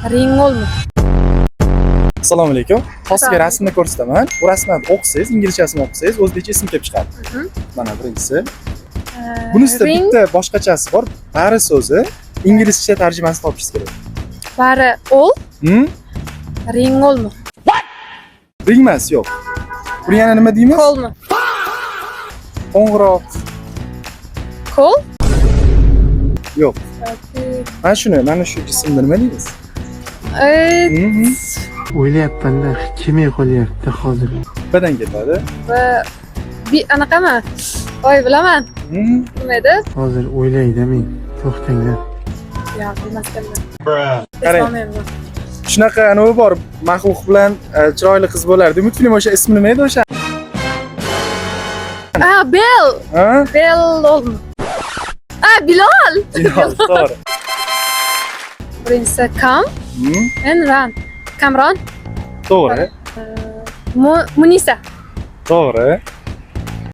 Ringolmi? Assalomu alaykum. Hozirga rasmni ko'rsataman. Bu rasmni o'qisangiz, inglizchasini o'qisangiz, o'zbekcha ism kelib chiqadi. Mana birinchisi. Bunisida bitta boshqachasi bor. Bari so'zi inglizcha tarjimasini topishingiz kerak. Bari ol? Ringolmi? Ringmas yo'q. Buni yana nima deymiz? Kolmi? Qo'ng'iroq. Kol? Yo'q. Mana shu jismni nima deymiz? O'ylayapman-da, kelmay qolyapti hozir. Nimadan ketadi? Anaqami? Voy, bilaman. Nima edi? Hozir o'ylaydi men. To'xtanglar. Yo'q, bilmasdim. Qarang. Shunaqa anavi bor, maxluq bilan chiroyli qiz bo'lardi. Multfilm o'sha ismi nima edi o'sha? Bel. Ha? Belolmi? Bilol. Bilol, to'g'ri. Birinchisi Kam and Ran. Kamron. To'g'ri. Munisa. To'g'ri.